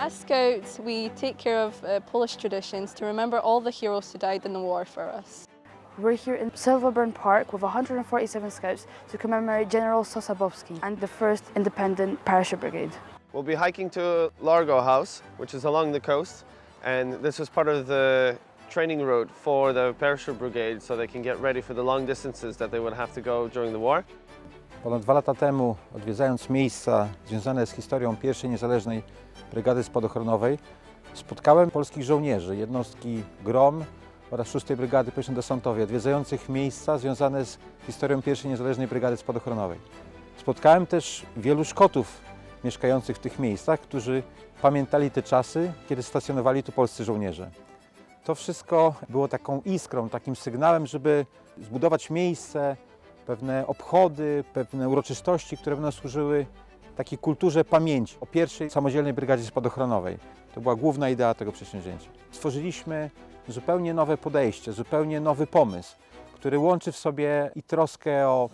As Scouts, we take care of Polish traditions to remember all the heroes who died in the war for us. We're here in Silverburn Park with 147 Scouts to commemorate General Sosabowski and the 1st Independent Parachute Brigade. We'll be hiking to Largo House, which is along the coast, and this was part of the training route for the parachute brigade so they can get ready for the long distances that they would have to go during the war. Ponad 2 lata temu, odwiedzając miejsca związane z historią pierwszej niezależnej brygady spadochronowej, spotkałem polskich żołnierzy, jednostki GROM oraz 6 Brygady Powietrzno-Desantowej, odwiedzających miejsca związane z historią pierwszej niezależnej brygady spadochronowej. Spotkałem też wielu Szkotów mieszkających w tych miejscach, którzy pamiętali te czasy, kiedy stacjonowali tu polscy żołnierze. To wszystko było taką iskrą, takim sygnałem, żeby zbudować miejsce, pewne obchody, pewne uroczystości, które będą służyły takiej kulturze pamięci o pierwszej samodzielnej brygadzie spadochronowej. To była główna idea tego przedsięwzięcia. Stworzyliśmy zupełnie nowe podejście, zupełnie nowy pomysł, który łączy w sobie i troskę o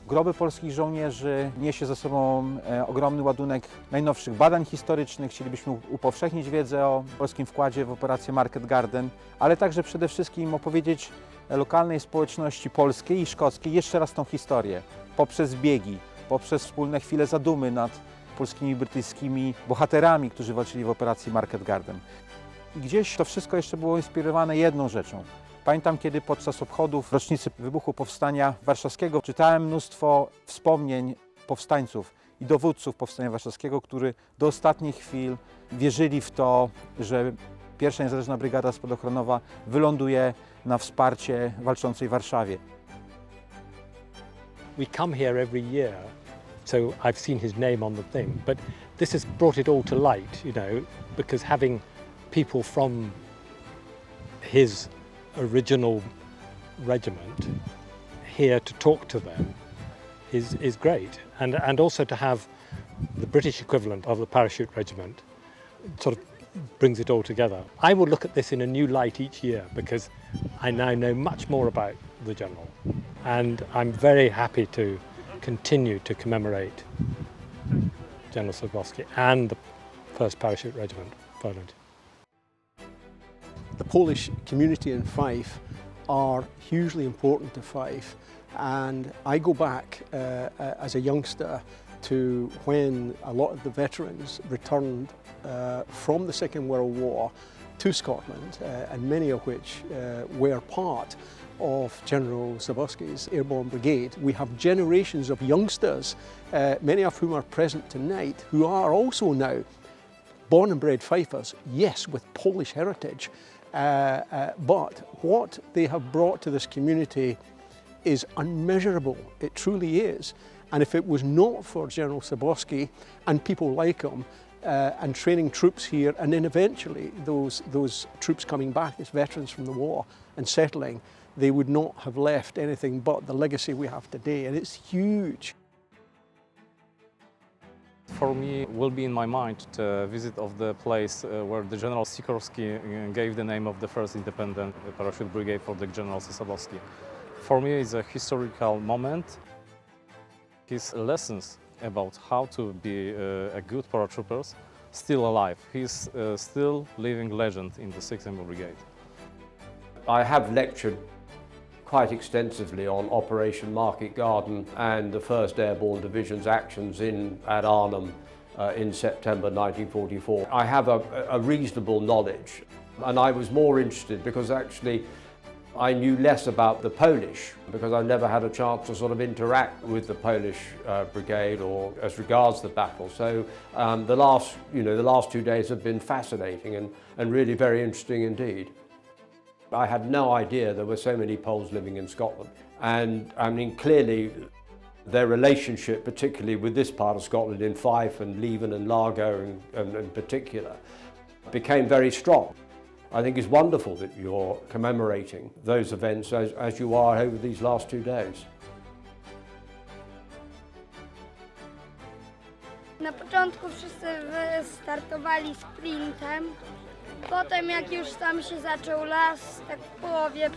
groby polskich żołnierzy, niesie ze sobą ogromny ładunek najnowszych badań historycznych. Chcielibyśmy upowszechnić wiedzę o polskim wkładzie w operację Market Garden, ale także przede wszystkim opowiedzieć lokalnej społeczności polskiej i szkockiej jeszcze raz tą historię poprzez biegi, poprzez wspólne chwile zadumy nad polskimi i brytyjskimi bohaterami, którzy walczyli w operacji Market Garden. I gdzieś to wszystko jeszcze było inspirowane jedną rzeczą. Pamiętam, kiedy podczas obchodów rocznicy wybuchu Powstania Warszawskiego czytałem mnóstwo wspomnień powstańców i dowódców Powstania Warszawskiego, którzy do ostatnich chwil wierzyli w to, że pierwsza niezależna brygada spadochronowa wyląduje na wsparcie walczącej Warszawie. We come here every year, so I've seen his name on the thing, but this has brought it all to light, because having people from his original regiment here to talk to them is great, and also to have the British equivalent of the parachute regiment sort of brings it all together. I will look at this in a new light each year because I now know much more about the General, and I'm very happy to continue to commemorate General Sosabowski and the 1st Parachute Regiment, Poland. The Polish community in Fife are hugely important to Fife, and I go back as a youngster to when a lot of the veterans returned from the Second World War to Scotland, and many of which were part of General Sosabowski's Airborne Brigade. We have generations of youngsters, many of whom are present tonight, who are also now born and bred Fifers, yes, with Polish heritage, but what they have brought to this community is unmeasurable. It truly is. And if it was not for General Sosabowski and people like him and training troops here, and then eventually those troops coming back as veterans from the war and settling, they would not have left anything but the legacy we have today, and it's huge. For me, will be in my mind the visit of the place where the General Sikorski gave the name of the 1st Independent Parachute Brigade for the General Sosabowski. For me, it's a historical moment. His lessons about how to be a good paratrooper still alive. He's still living legend in the 6th Airborne Brigade. I have lectured quite extensively on Operation Market Garden and the 1st Airborne Division's actions at Arnhem in September 1944. I have a reasonable knowledge, and I was more interested because actually I knew less about the Polish because I never had a chance to sort of interact with the Polish brigade or as regards the battle. So the last 2 days have been fascinating and really very interesting indeed. I had no idea there were so many Poles living in Scotland, and I mean clearly their relationship, particularly with this part of Scotland in Fife and Leven and Largo in particular, became very strong. I think it's wonderful that you're commemorating those events as you are over these last 2 days. Na początku wszyscy startowali sprintem, potem jak już tam się zaczął las, tak w połowie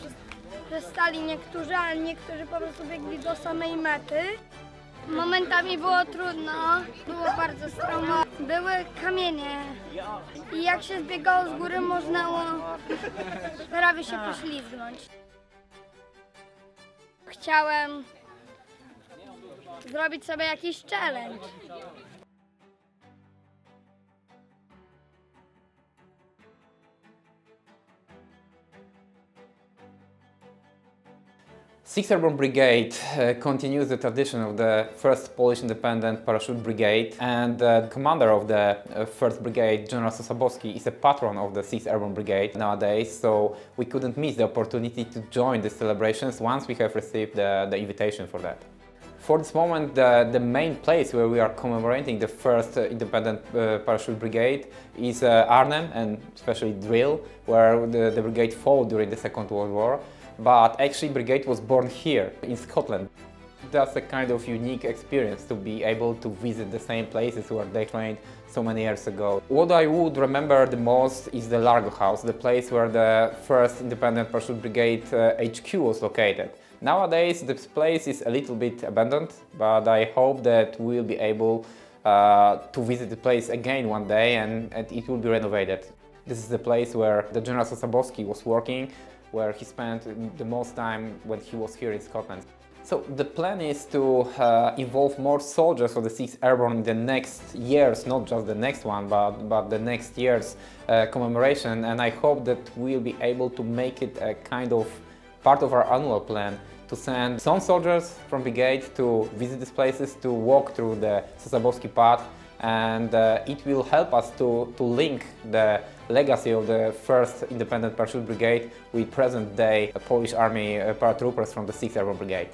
przestali niektórzy, ale niektórzy po prostu biegli do samej mety. Momentami było trudno, było bardzo stromo, były kamienie i jak się zbiegało z góry, można było prawie się poślizgnąć. Chciałem zrobić sobie jakiś challenge. Sixth Airborne Brigade continues the tradition of the 1st Polish Independent Parachute Brigade, and the commander of the 1st Brigade, General Sosabowski, is a patron of the 6th Airborne Brigade nowadays, so we couldn't miss the opportunity to join the celebrations once we have received the invitation for that. For this moment, the main place where we are commemorating the 1st Independent Parachute Brigade is Arnhem, and especially Drill, where the brigade fought during the Second World War. But actually brigade was born here in Scotland. That's a kind of unique experience to be able to visit the same places where they trained so many years ago. What I would remember the most is the Largo House, the place where the 1st Independent Parachute Brigade HQ was located. Nowadays this place is a little bit abandoned, but I hope that we'll be able to visit the place again one day and it will be renovated. This is the place where the General Sosabowski was working, where he spent the most time when he was here in Scotland. So the plan is to involve more soldiers for the 6th Airborne in the next years, not just the next one, but the next year's commemoration, and I hope that we'll be able to make it a kind of part of our annual plan to send some soldiers from brigade to visit these places, to walk through the Sosabowski path, and it will help us to link the legacy of the 1st Independent Parachute Brigade with present-day Polish Army paratroopers from the 6th Airborne Brigade.